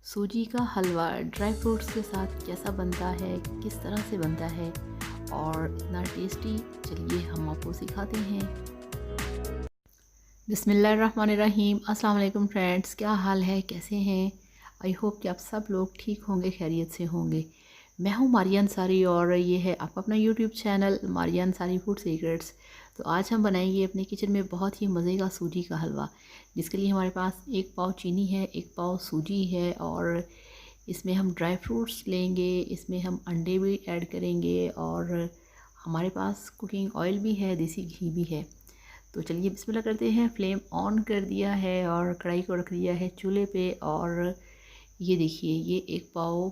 सूजी का हलवा dry fruits के साथ कैसा बनता है, किस तरह से बनता है और इतना टेस्टी, चलिए हम आपको सिखाते हैं। बिस्मिल्लाहिर्रहमानिर्रहीम। अस्सलाम वालेकुम फ्रेंड्स, क्या हाल है, कैसे हैं? आई होप कि आप सब लोग ठीक होंगे, खैरियत से होंगे। मैं हूं मारिया अंसारी और ये है आपका अपना YouTube channel Maria Ansari food secrets. तो आज हम बनाएंगे अपने किचन में बहुत ही मज़े का सूजी का हलवा, जिसके लिए हमारे पास 1 पाव चीनी है, 1 पाव सूजी है और इसमें हम ड्राई फ्रूट्स लेंगे, इसमें हम अंडे भी ऐड करेंगे और हमारे पास कुकिंग ऑयल भी है, देसी घी भी है। तो चलिए बिस्मिल्लाह करते हैं। फ्लेम ऑन कर दिया है और कढ़ाई को रख दिया है चूल्हे पे। और ये देखिए, ये 1 पाव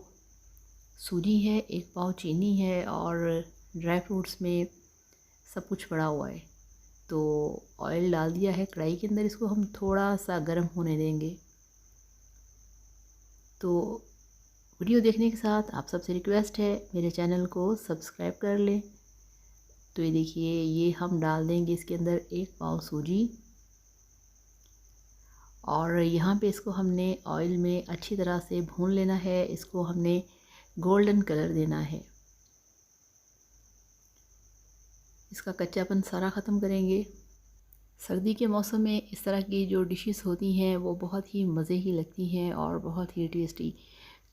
सूजी है, 1 पाव चीनी है और ड्राई फ्रूट्स में सब कुछ पड़ा हुआ है। तो ऑयल डाल दिया है कढ़ाई के अंदर, इसको हम थोड़ा सा गर्म होने देंगे। तो वीडियो देखने के साथ आप सबसे रिक्वेस्ट है मेरे चैनल को सब्सक्राइब कर लें। तो ये देखिए, ये हम डाल देंगे इसके अंदर 1 पाव सूजी और यहाँ पे इसको हमने ऑयल में अच्छी तरह से भून लेना है। इसको हमने गोल्डन कलर देना है, इसका कच्चापन सारा ख़त्म करेंगे। सर्दी के मौसम में इस तरह की जो डिशेस होती हैं वो बहुत ही मज़े की लगती हैं और बहुत ही टेस्टी।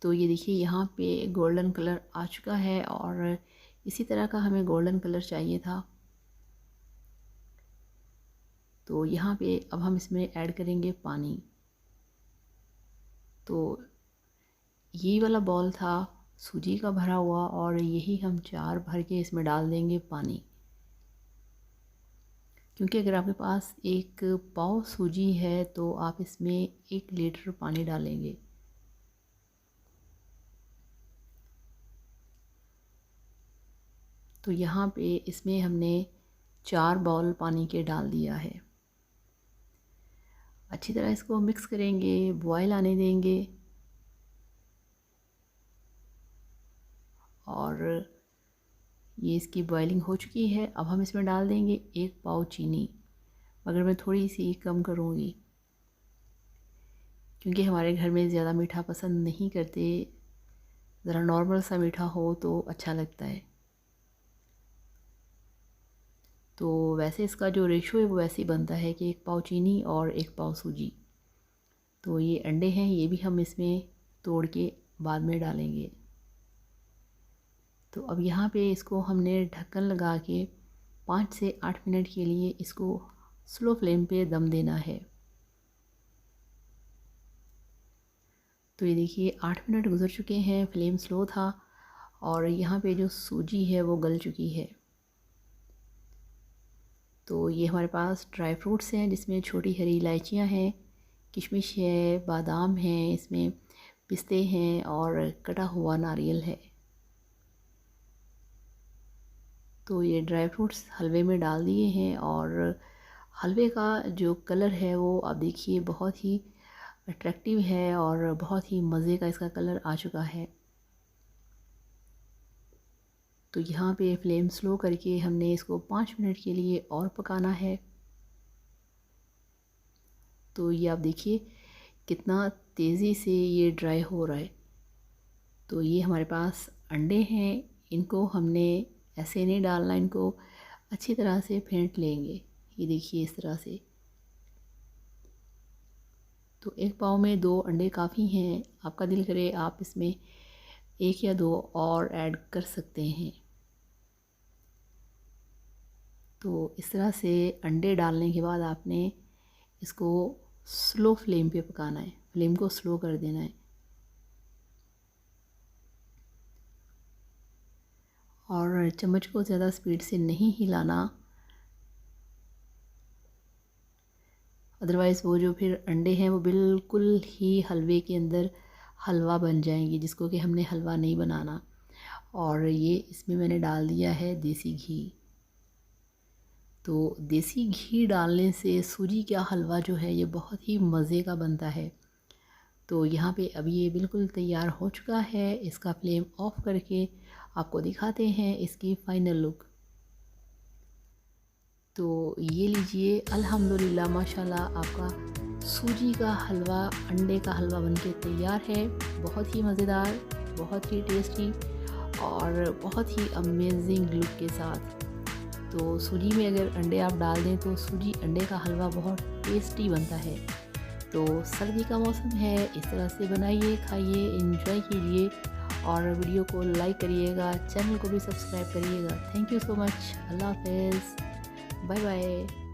तो ये देखिए, यहाँ पे गोल्डन कलर आ चुका है और इसी तरह का हमें गोल्डन कलर चाहिए था। तो यहाँ पे अब हम इसमें ऐड करेंगे पानी। तो ये वाला बॉल था सूजी का भरा हुआ और यही हम 4 भर के इसमें डाल देंगे पानी। क्योंकि अगर आपके पास 1 पाव सूजी है तो आप इसमें 1 लीटर पानी डालेंगे। तो यहाँ पे इसमें हमने 4 बाउल पानी के डाल दिया है। अच्छी तरह इसको मिक्स करेंगे, बॉयल आने देंगे और ये इसकी बॉइलिंग हो चुकी है। अब हम इसमें डाल देंगे 1 पाव चीनी, मगर मैं थोड़ी सी कम करूँगी क्योंकि हमारे घर में ज़्यादा मीठा पसंद नहीं करते, ज़रा नॉर्मल सा मीठा हो तो अच्छा लगता है। तो वैसे इसका जो रेशो है वो वैसे ही बनता है कि 1 पाव चीनी और 1 पाव सूजी। तो ये अंडे हैं, ये भी हम इसमें तोड़ के बाद में डालेंगे। तो अब यहाँ पे इसको हमने ढक्कन लगा के 5 से 8 मिनट के लिए इसको स्लो फ्लेम पे दम देना है। तो ये देखिए, 8 मिनट गुजर चुके हैं, फ्लेम स्लो था और यहाँ पे जो सूजी है वो गल चुकी है। तो ये हमारे पास ड्राई फ्रूट्स हैं, जिसमें छोटी हरी इलायचियाँ हैं, किशमिश है, बादाम हैं, इसमें पिस्ते हैं और कटा हुआ नारियल है। तो ये ड्राई फ्रूट्स हलवे में डाल दिए हैं और हलवे का जो कलर है वो आप देखिए बहुत ही अट्रैक्टिव है और बहुत ही मज़े का इसका कलर आ चुका है। तो यहाँ पे फ्लेम स्लो करके हमने इसको 5 मिनट के लिए और पकाना है। तो ये आप देखिए कितना तेज़ी से ये ड्राई हो रहा है। तो ये हमारे पास अंडे हैं, इनको हमने ऐसे नहीं डालना, इनको अच्छी तरह से फेंट लेंगे। ये देखिए इस तरह से। तो 1 पाव में 2 अंडे काफ़ी हैं, आपका दिल करे आप इसमें 1 या 2 और ऐड कर सकते हैं। तो इस तरह से अंडे डालने के बाद आपने इसको स्लो फ्लेम पे पकाना है, फ्लेम को स्लो कर देना है और चम्मच को ज़्यादा स्पीड से नहीं हिलाना, अदरवाइज़ वो जो फिर अंडे हैं वो बिल्कुल ही हलवे के अंदर हलवा बन जाएंगे, जिसको कि हमने हलवा नहीं बनाना। और ये इसमें मैंने डाल दिया है देसी घी। तो देसी घी डालने से सूजी का हलवा जो है ये बहुत ही मज़े का बनता है। तो यहाँ पे अभी ये बिल्कुल तैयार हो चुका है। इसका फ्लेम ऑफ करके आपको दिखाते हैं इसकी फ़ाइनल लुक। तो ये लीजिए, अल्हम्दुलिल्लाह माशाल्लाह आपका सूजी का हलवा, अंडे का हलवा बनके तैयार है। बहुत ही मज़ेदार, बहुत ही टेस्टी और बहुत ही अमेजिंग लुक के साथ। तो सूजी में अगर अंडे आप डाल दें तो सूजी अंडे का हलवा बहुत टेस्टी बनता है। तो सर्दी का मौसम है, इस तरह से बनाइए, खाइए, एंजॉय कीजिए और वीडियो को लाइक करिएगा, चैनल को भी सब्सक्राइब करिएगा। Thank you so much. अल्लाह हाफ़िज़, बाय बाय।